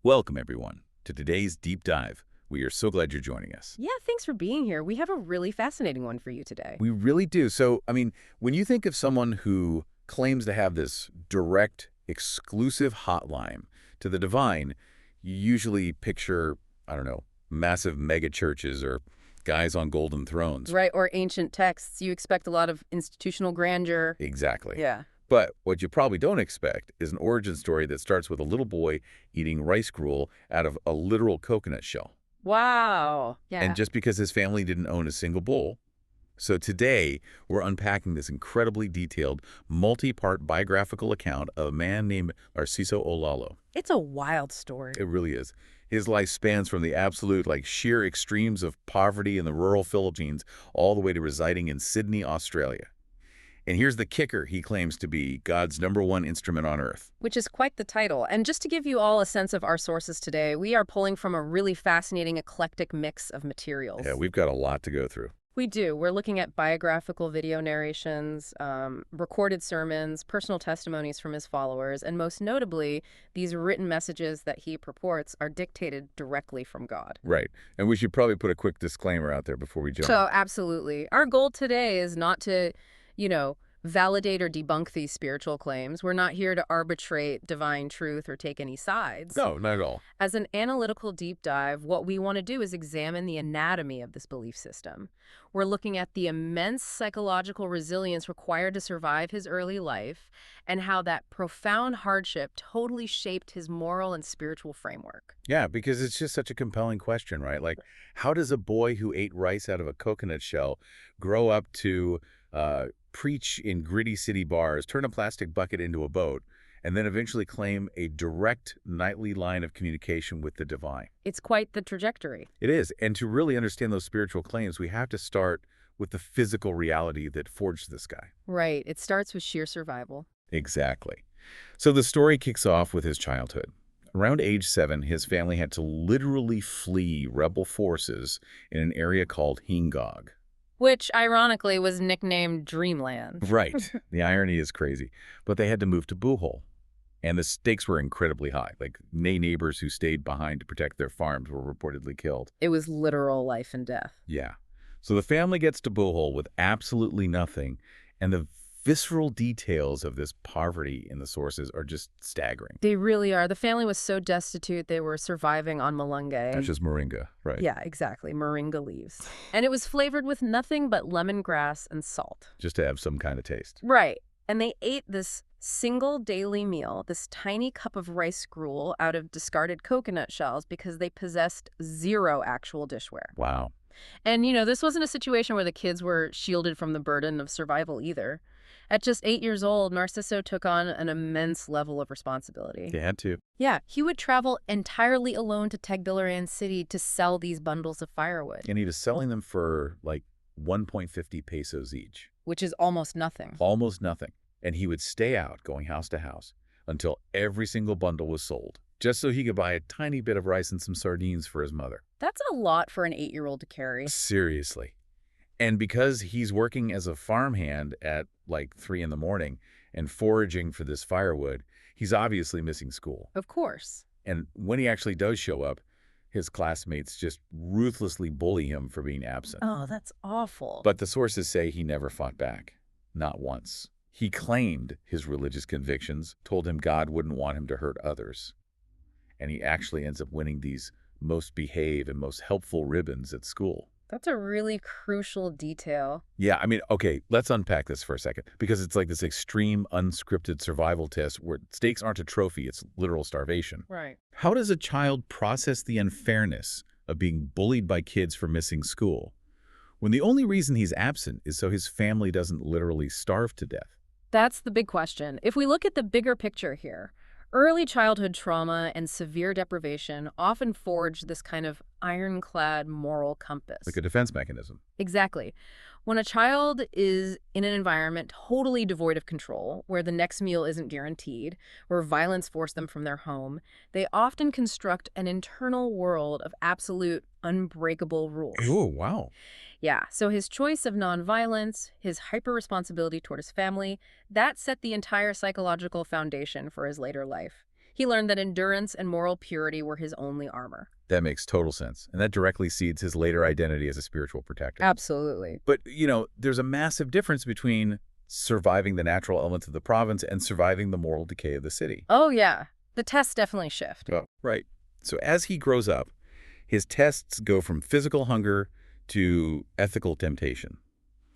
Welcome, everyone, to today's deep dive. We are so glad you're joining us. Yeah, thanks for being here. We have a really fascinating one for you today. We really do. So, when you think of someone who claims to have this direct, exclusive hotline to the divine, you usually picture, I don't know, massive mega churches or guys on golden thrones. Right, or ancient texts. You expect a lot of institutional grandeur. Exactly. Yeah. But what you probably don't expect is an origin story that starts with a little boy eating rice gruel out of a literal coconut shell. Wow. And Yeah. just because his family didn't own a single bowl. So today, we're unpacking this incredibly detailed, multi-part biographical account of a man named Narciso Olalo. It's a wild story. It really is. His life spans from the absolute, sheer extremes of poverty in the rural Philippines all the way to residing in Sydney, Australia. And here's the kicker: he claims to be God's #1 instrument on earth. Which is quite the title. And just to give you all a sense of our sources today, we are pulling from a really fascinating, eclectic mix of materials. Yeah, we've got a lot to go through. We do. We're looking at biographical video narrations, recorded sermons, personal testimonies from his followers, and most notably, these written messages that he purports are dictated directly from God. Right. And we should probably put a quick disclaimer out there before we jump. So, absolutely. Our goal today is not to, validate or debunk these spiritual claims. We're not here to arbitrate divine truth or take any sides. No, not at all. As an analytical deep dive, what we want to do is examine the anatomy of this belief system. We're looking at the immense psychological resilience required to survive his early life and how that profound hardship totally shaped his moral and spiritual framework. Yeah, because it's just such a compelling question, right? How does a boy who ate rice out of a coconut shell grow up to preach in gritty city bars, turn a plastic bucket into a boat, and then eventually claim a direct nightly line of communication with the divine? It's quite the trajectory. It is. And to really understand those spiritual claims, we have to start with the physical reality that forged this guy. Right. It starts with sheer survival. Exactly. So the story kicks off with his childhood. Around age 7, his family had to literally flee rebel forces in an area called Hingog. Which, ironically, was nicknamed Dreamland. Right. The irony is crazy. But they had to move to Bohol. And the stakes were incredibly high. Neighbors who stayed behind to protect their farms were reportedly killed. It was literal life and death. Yeah. So the family gets to Bohol with absolutely nothing, and the visceral details of this poverty in the sources are just staggering. They really are. The family was so destitute, they were surviving on malunggay. That's just moringa, right? Yeah, exactly. Moringa leaves. And it was flavored with nothing but lemongrass and salt. Just to have some kind of taste. Right. And they ate this single daily meal, this tiny cup of rice gruel out of discarded coconut shells because they possessed zero actual dishware. Wow. And, this wasn't a situation where the kids were shielded from the burden of survival either. At just 8 years old, Narciso took on an immense level of responsibility. They had to. Yeah, he would travel entirely alone to Tagbilaran City to sell these bundles of firewood. And he was selling them for 1.50 pesos each. Which is almost nothing. Almost nothing. And he would stay out going house to house until every single bundle was sold, just so he could buy a tiny bit of rice and some sardines for his mother. That's a lot for an 8-year-old to carry. Seriously. And because he's working as a farmhand at 3 in the morning and foraging for this firewood, he's obviously missing school. Of course. And when he actually does show up, his classmates just ruthlessly bully him for being absent. Oh, that's awful. But the sources say he never fought back. Not once. He claimed his religious convictions, told him God wouldn't want him to hurt others. And he actually ends up winning these most behaved and most helpful ribbons at school. That's a really crucial detail. Yeah, okay, let's unpack this for a second, because it's like this extreme, unscripted survival test where stakes aren't a trophy, it's literal starvation. Right. How does a child process the unfairness of being bullied by kids for missing school, when the only reason he's absent is so his family doesn't literally starve to death? That's the big question. If we look at the bigger picture here, early childhood trauma and severe deprivation often forge this kind of ironclad moral compass. Like a defense mechanism. Exactly. When a child is in an environment totally devoid of control, where the next meal isn't guaranteed, where violence forced them from their home, they often construct an internal world of absolute unbreakable rules. Oh, wow. Yeah, so his choice of nonviolence, his hyper-responsibility toward his family, that set the entire psychological foundation for his later life. He learned that endurance and moral purity were his only armor. That makes total sense, and that directly seeds his later identity as a spiritual protector. Absolutely. But, there's a massive difference between surviving the natural elements of the province and surviving the moral decay of the city. Oh, yeah. The tests definitely shift. Oh, right. So as he grows up, his tests go from physical hunger to ethical temptation.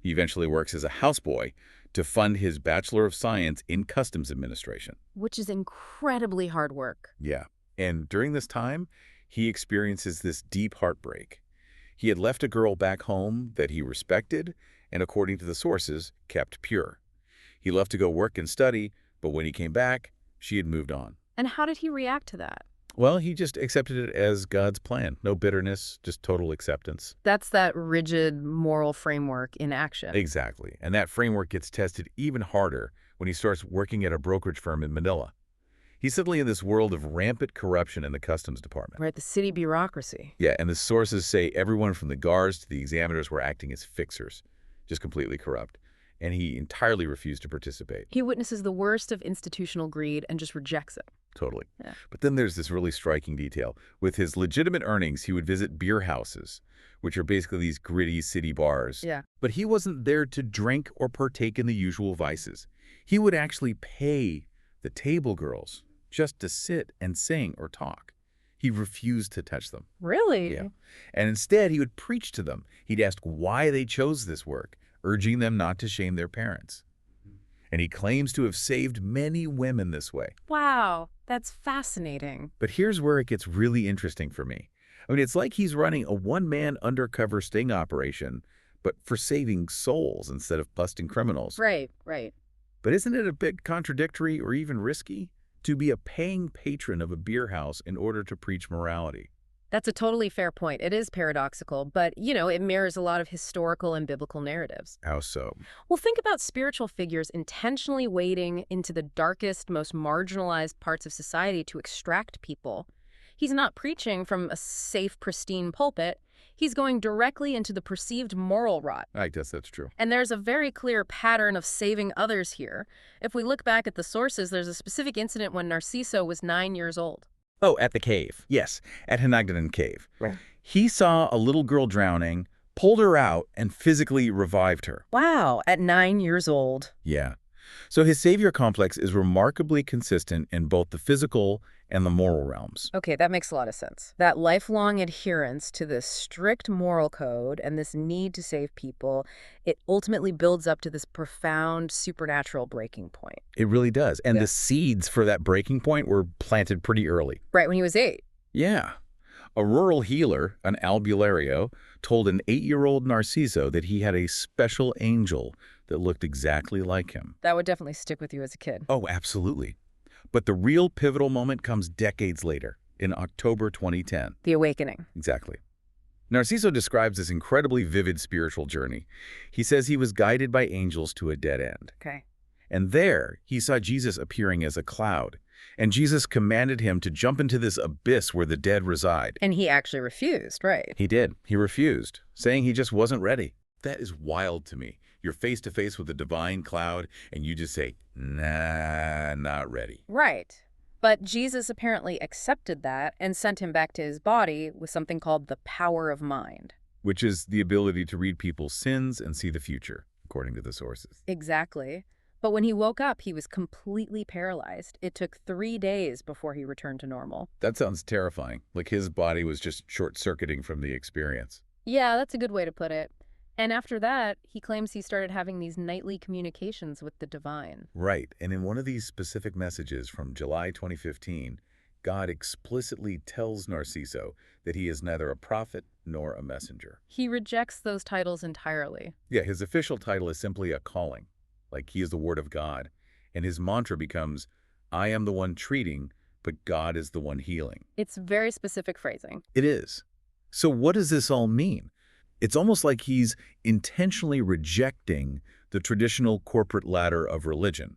He eventually works as a houseboy to fund his Bachelor of Science in Customs Administration. Which is incredibly hard work. Yeah. And during this time, he experiences this deep heartbreak. He had left a girl back home that he respected and, according to the sources, kept pure. He left to go work and study, but when he came back, she had moved on. And how did he react to that? Well, he just accepted it as God's plan. No bitterness, just total acceptance. That's that rigid moral framework in action. Exactly. And that framework gets tested even harder when he starts working at a brokerage firm in Manila. He's suddenly in this world of rampant corruption in the customs department. Right, the city bureaucracy. Yeah, and the sources say everyone from the guards to the examiners were acting as fixers, just completely corrupt. And he entirely refused to participate. He witnesses the worst of institutional greed and just rejects it. Totally. Yeah. But then there's this really striking detail. With his legitimate earnings, he would visit beer houses, which are basically these gritty city bars. Yeah. But he wasn't there to drink or partake in the usual vices. He would actually pay the table girls just to sit and sing or talk. He refused to touch them. Really? Yeah. And instead, he would preach to them. He'd ask why they chose this work, urging them not to shame their parents. And he claims to have saved many women this way. Wow, that's fascinating. But here's where it gets really interesting for me. I mean, it's like he's running a one-man undercover sting operation, but for saving souls instead of busting criminals. Right, right. But isn't it a bit contradictory or even risky to be a paying patron of a beer house in order to preach morality? That's a totally fair point. It is paradoxical, but, it mirrors a lot of historical and biblical narratives. How so? Well, think about spiritual figures intentionally wading into the darkest, most marginalized parts of society to extract people. He's not preaching from a safe, pristine pulpit. He's going directly into the perceived moral rot. I guess that's true. And there's a very clear pattern of saving others here. If we look back at the sources, there's a specific incident when Narciso was 9 years old. Oh, at the cave. Yes, at Hinagdanan Cave. Right. He saw a little girl drowning, pulled her out, and physically revived her. Wow, at 9 years old. Yeah. So his savior complex is remarkably consistent in both the physical and the moral realms. Okay, that makes a lot of sense. That lifelong adherence to this strict moral code and this need to save people, it ultimately builds up to this profound supernatural breaking point. It really does. And Yeah. the seeds for that breaking point were planted pretty early. Right, when he was 8. Yeah. A rural healer, an albulario, told an 8-year-old Narciso that he had a special angel that looked exactly like him. That would definitely stick with you as a kid. Oh, absolutely. But the real pivotal moment comes decades later, in October 2010. The awakening. Exactly. Narciso describes this incredibly vivid spiritual journey. He says he was guided by angels to a dead end. Okay. And there, he saw Jesus appearing as a cloud. And Jesus commanded him to jump into this abyss where the dead reside. And he actually refused, right? He did. He refused, saying he just wasn't ready. That is wild to me. You're face to face with a divine cloud, and you just say, nah, not ready. Right. But Jesus apparently accepted that and sent him back to his body with something called the power of mind. Which is the ability to read people's sins and see the future, according to the sources. Exactly. But when he woke up, he was completely paralyzed. It took 3 days before he returned to normal. That sounds terrifying, like his body was just short-circuiting from the experience. Yeah, that's a good way to put it. And after that, he claims he started having these nightly communications with the divine. Right, and in one of these specific messages from July 2015, God explicitly tells Narciso that he is neither a prophet nor a messenger. He rejects those titles entirely. Yeah, his official title is simply a calling, like he is the word of God, and his mantra becomes, I am the one treating, but God is the one healing. It's very specific phrasing. It is. So what does this all mean? It's almost like he's intentionally rejecting the traditional corporate ladder of religion.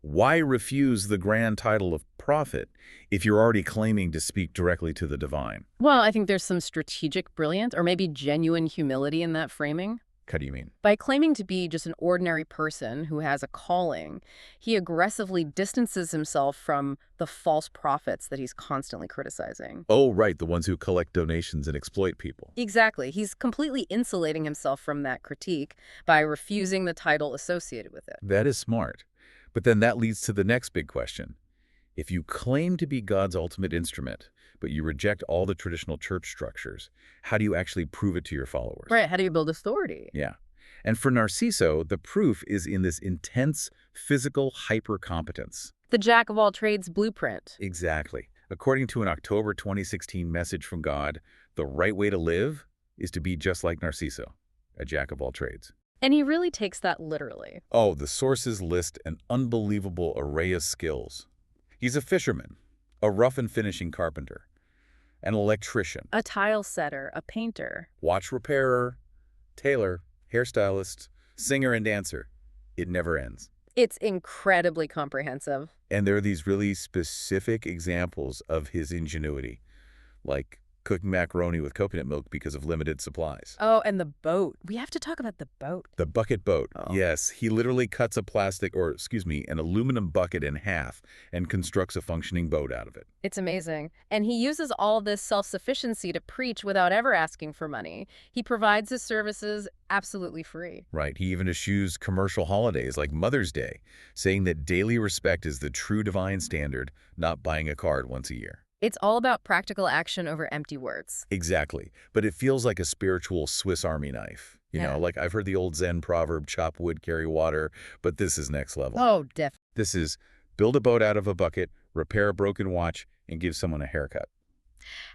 Why refuse the grand title of prophet if you're already claiming to speak directly to the divine? Well, I think there's some strategic brilliance or maybe genuine humility in that framing. How do you mean? By claiming to be just an ordinary person who has a calling, he aggressively distances himself from the false prophets that he's constantly criticizing. Oh, right, the ones who collect donations and exploit people. Exactly. He's completely insulating himself from that critique by refusing the title associated with it. That is smart. But then that leads to the next big question. If you claim to be God's ultimate instrument, but you reject all the traditional church structures, how do you actually prove it to your followers? Right. How do you build authority? Yeah. And for Narciso, the proof is in this intense physical hypercompetence. The jack of all trades blueprint. Exactly. According to an October 2016 message from God, the right way to live is to be just like Narciso, a jack of all trades. And he really takes that literally. Oh, the sources list an unbelievable array of skills. He's a fisherman, a rough and finishing carpenter, an electrician, A tile setter, a painter. watch repairer, tailor, hairstylist, singer and dancer. It never ends. It's incredibly comprehensive. And there are these really specific examples of his ingenuity, like cooking macaroni with coconut milk because of limited supplies. Oh, and the boat. We have to talk about the boat. The bucket boat. Oh. Yes, he literally cuts an aluminum bucket in half and constructs a functioning boat out of it. It's amazing. And he uses all this self-sufficiency to preach without ever asking for money. He provides his services absolutely free. Right. He even eschews commercial holidays like Mother's Day, saying that daily respect is the true divine standard, not buying a card once a year. It's all about practical action over empty words. Exactly. But it feels like a spiritual Swiss Army knife. You Yeah. know, like I've heard the old Zen proverb, chop wood, carry water, but this is next level. Oh, definitely. This is build a boat out of a bucket, repair a broken watch, and give someone a haircut.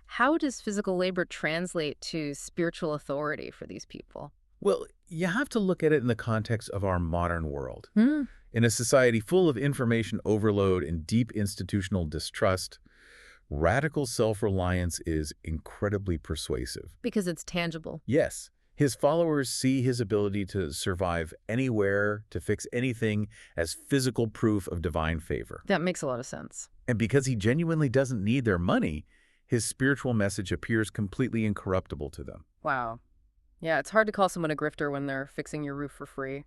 How does physical labor translate to spiritual authority for these people? Well, you have to look at it in the context of our modern world. Hmm. In a society full of information overload and deep institutional distrust, radical self-reliance is incredibly persuasive. Because it's tangible. Yes, his followers see his ability to survive anywhere, to fix anything, as physical proof of divine favor. That makes a lot of sense. And because he genuinely doesn't need their money, his spiritual message appears completely incorruptible to them. Wow. Yeah, it's hard to call someone a grifter when they're fixing your roof for free.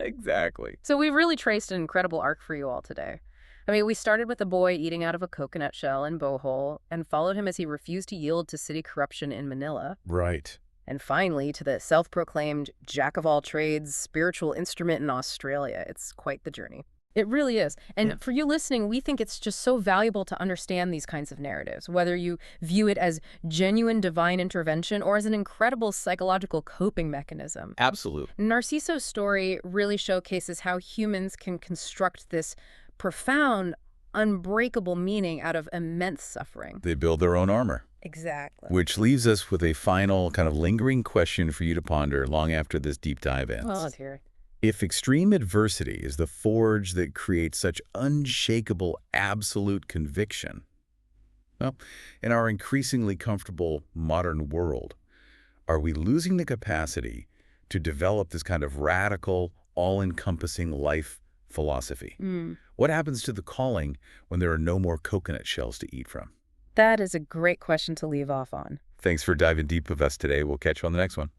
Exactly. So we've really traced an incredible arc for you all today. I mean, we started with a boy eating out of a coconut shell in Bohol and followed him as he refused to yield to city corruption in Manila. Right. And finally, to the self-proclaimed jack of all trades spiritual instrument in Australia. It's quite the journey. It really is. And Yeah. for you listening, we think it's just so valuable to understand these kinds of narratives, whether you view it as genuine divine intervention or as an incredible psychological coping mechanism. Absolutely. Narciso's story really showcases how humans can construct this profound, unbreakable meaning out of immense suffering. They build their own armor. Exactly. Which leaves us with a final kind of lingering question for you to ponder long after this deep dive ends. Well, let's hear it. If extreme adversity is the forge that creates such unshakable, absolute conviction, well, in our increasingly comfortable modern world, are we losing the capacity to develop this kind of radical, all-encompassing life philosophy? What happens to the calling when there are no more coconut shells to eat from? That is a great question to leave off on. Thanks for diving deep with us today. We'll catch you on the next one.